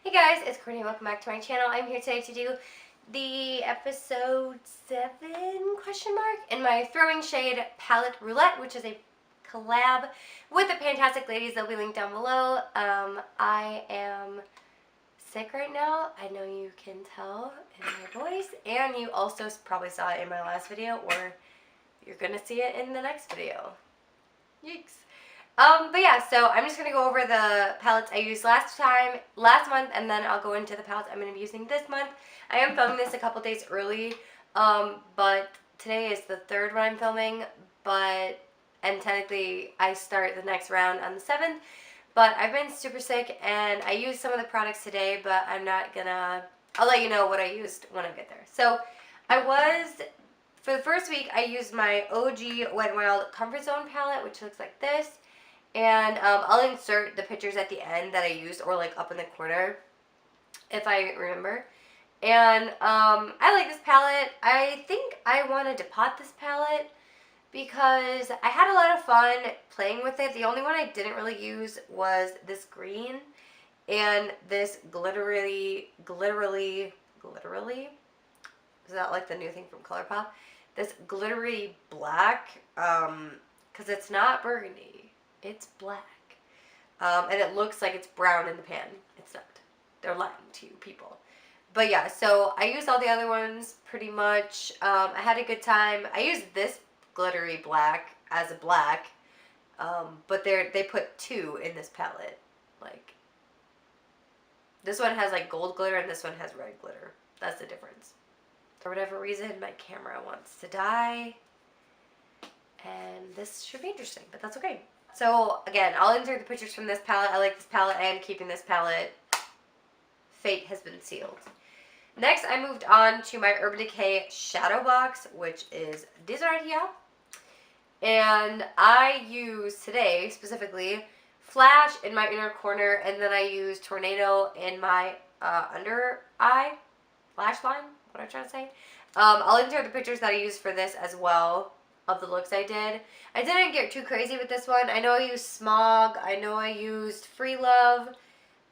Hey guys, it's Courtney. Welcome back to my channel. I'm here today to do the episode 7 question mark in my Throwing Shade palette Roulette, which is a collab with the fantastic ladies. They'll be linked down below. I am sick right now. I know you can tell in my voice, and you also probably saw it in my last video, or you're gonna see it in the next video. Yikes. But yeah, so I'm just going to go over the palettes I used last month, and then I'll go into the palettes I'm going to be using this month. I am filming this a couple days early, but today is the third one I'm filming, and technically I start the next round on the 7th, but I've been super sick, and I used some of the products today, but I'll let you know what I used when I get there. So, for the first week, I used my OG Wet n Wild Comfort Zone palette, which looks like this. And I'll insert the pictures at the end that I used, or like up in the corner, if I remember. And I like this palette. I think I wanted to pot this palette because I had a lot of fun playing with it. The only one I didn't really use was this green and this glittery, is that like the new thing from ColourPop? This glittery black, because it's not burgundy. It's black. And it looks like it's brown in the pan. It's not. They're lying to you people. But yeah, so I used all the other ones pretty much. I had a good time. I used this glittery black as a black. But they put 2 in this palette. Like, this one has like gold glitter and this one has red glitter. That's the difference. For whatever reason, my camera wants to die. And this should be interesting, but that's okay. So, again, I'll insert the pictures from this palette. I like this palette. I am keeping this palette. Fate has been sealed. Next, I moved on to my Urban Decay Shadow Box, which is this right here. And I use today, specifically, Flash in my inner corner, and then I use Tornado in my under eye, lash line, what am I trying to say? I'll insert the pictures that I used for this as well, of the looks I did. I didn't get too crazy with this one. I know I used Smog. I know I used Free Love.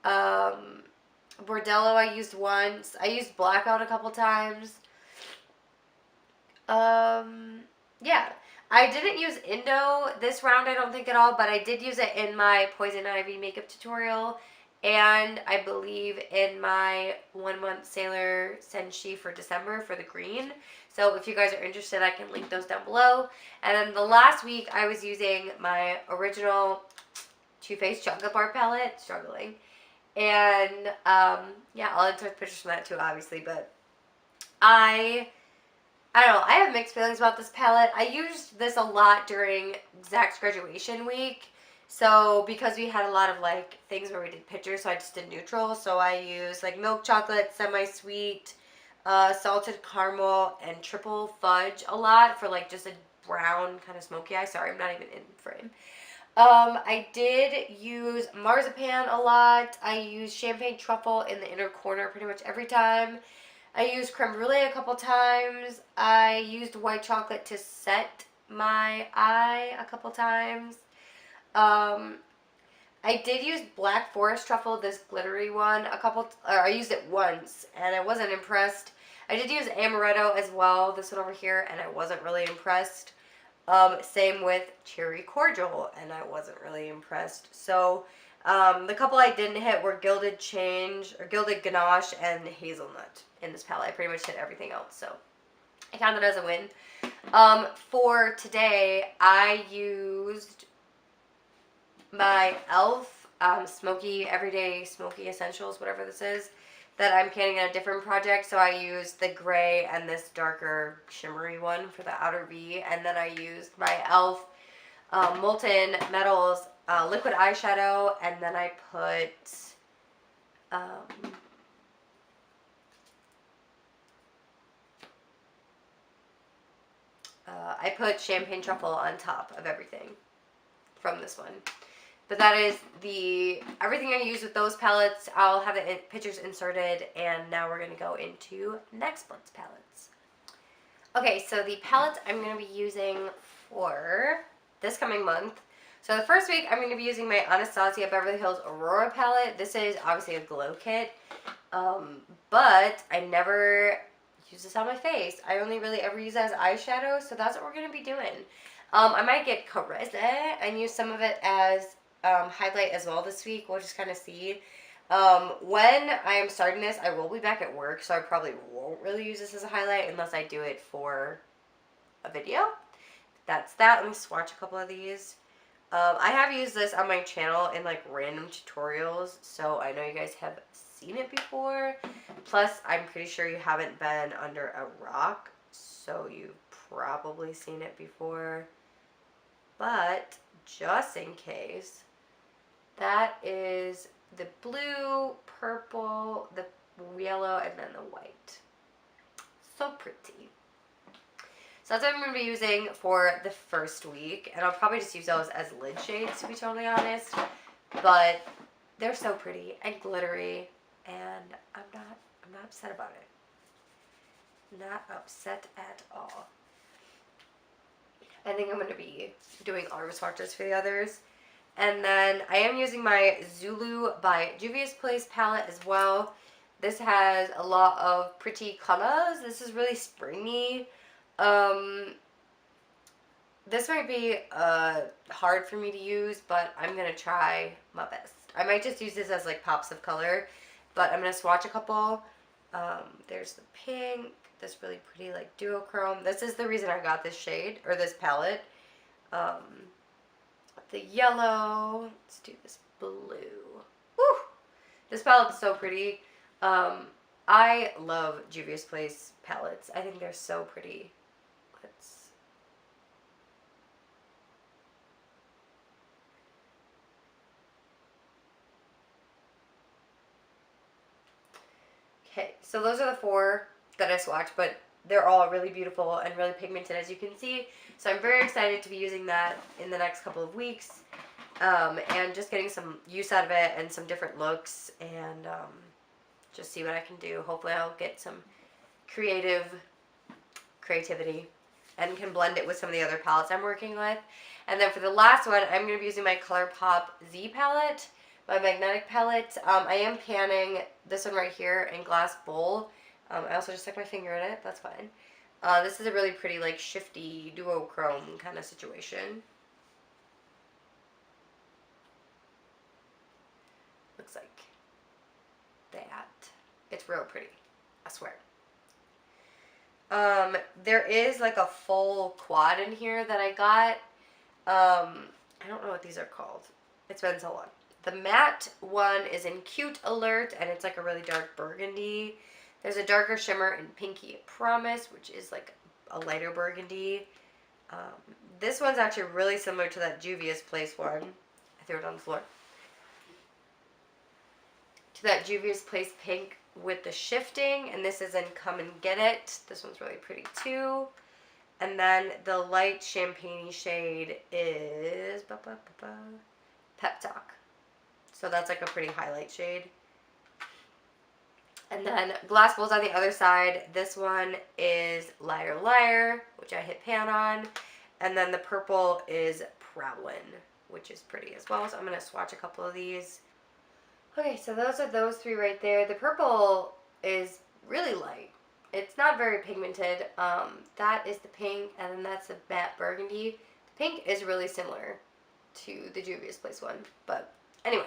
Bordello I used once. I used Blackout a couple times. Yeah. I didn't use Indo this round, I don't think at all, but I did use it in my Poison Ivy makeup tutorial, and I believe in my 1 month Sailor Senshi for December for the green. So if you guys are interested, I can link those down below. And then the last week, I was using my original Too Faced Chocolate Bar palette, struggling. And yeah, I'll insert pictures from that too, obviously. But I don't know. I have mixed feelings about this palette. I used this a lot during Zach's graduation week. So because we had a lot of like things where we did pictures, so I just did neutral. So I used like milk chocolate, semi-sweet, salted caramel, and triple fudge a lot for like just a brown kind of smoky eye. Sorry, I'm not even in frame. I did use marzipan a lot. I used champagne truffle in the inner corner pretty much every time. I used creme brulee a couple times. I used white chocolate to set my eye a couple times. I did use Black Forest Truffle, this glittery one, I used it once, and I wasn't impressed. I did use Amaretto as well, this one over here, and I wasn't really impressed. Same with Cherry Cordial, and I wasn't really impressed. So, the couple I didn't hit were Gilded Ganache, and Hazelnut in this palette. I pretty much hit everything else, so I count it as a win. For today, I used my e.l.f. Everyday Smoky Essentials, whatever this is, that I'm painting in a different project. So I used the gray and this darker shimmery one for the outer V, and then I used my e.l.f. Molten Metals liquid eyeshadow, and then I put Champagne Truffle on top of everything from this one. But that is everything I use with those palettes. I'll have the pictures inserted, and now we're going to go into next month's palettes. Okay, so the palettes I'm going to be using for this coming month So the first week, I'm going to be using my Anasazi Beverly Hills Aurora palette. This is obviously a glow kit, but I never use this on my face. I only really ever use it as eyeshadow, so that's what we're going to be doing. I might get Caressa and use some of it as highlight as well this week. We'll just kind of see. When I am starting this, I will be back at work, so I probably won't really use this as a highlight unless I do it for a video. That's that. Let me swatch a couple of these. I have used this on my channel in like random tutorials, so I know you guys have seen it before. Plus, I'm pretty sure you haven't been under a rock, so you've probably seen it before. But just in case, that is the blue, purple, the yellow, and then the white. So pretty. So that's what I'm going to be using for the first week. And I'll probably just use those as lid shades, to be totally honest. But they're so pretty and glittery. And I'm not upset about it. Not upset at all. I think I'm going to be doing arm swatches for the others. And then I am using my Zulu by Juvias palette as well. This has a lot of pretty colors. This is really springy. This might be hard for me to use, but I'm going to try my best. I might just use this as like pops of color, but I'm going to swatch a couple. There's the pink, this really pretty like duochrome. This is the reason I got this shade, or this palette. The yellow, let's do this blue. Woo! This palette's so pretty. I love Juvia's Place palettes. I think they're so pretty. Okay, so those are the 4 that I swatched, but they're all really beautiful and really pigmented, as you can see. So I'm very excited to be using that in the next couple of weeks, and just getting some use out of it and some different looks, and just see what I can do. Hopefully I'll get some creativity and can blend it with some of the other palettes I'm working with. And then for the last one, I'm going to be using my ColourPop Z palette, my magnetic palette. I am panning this one right here in glass bowl. I also just stuck my finger in it. That's fine. This is a really pretty, like, shifty duochrome kind of situation. Looks like that. It's real pretty. I swear. There is, like, a full quad in here that I got. I don't know what these are called. It's been so long. The matte one is in Cute Alert, and it's like a really dark burgundy. There's a darker shimmer in Pinky Promise, which is like a lighter burgundy. This one's actually really similar to that Juvia's Place one. I threw it on the floor. To that Juvia's Place pink with the shifting, and this is in Come and Get It. This one's really pretty too. And then the light champagne shade is Pep Talk. So that's like a pretty highlight shade. And then Glass Bowl's on the other side. This one is Liar Liar, which I hit pan on. And then the purple is Prowlin, which is pretty as well. So I'm going to swatch a couple of these. Okay, so those are those 3 right there. The purple is really light. It's not very pigmented. That is the pink, and then that's the matte burgundy. The pink is really similar to the Juvia's Place one. But anyway,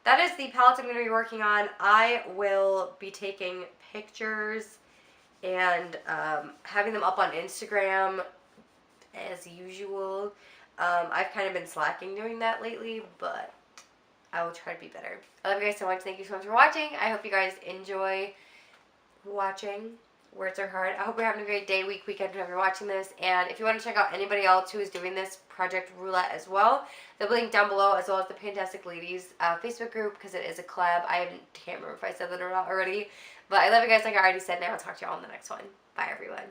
that is the palettes I'm going to be working on. I will be taking pictures and having them up on Instagram as usual. I've kind of been slacking doing that lately, but I will try to be better. I love you guys so much. Thank you so much for watching. I hope you guys enjoy watching. Words are hard. I hope you're having a great day, week, weekend whenever you're watching this. And if you want to check out anybody else who is doing this Project Roulette as well, the link down below, as well as the Fantastic Ladies Facebook group, because it is a collab. I can't remember if I said that or not already. But I love you guys like I already said. Now I'll talk to y'all in the next one. Bye, everyone.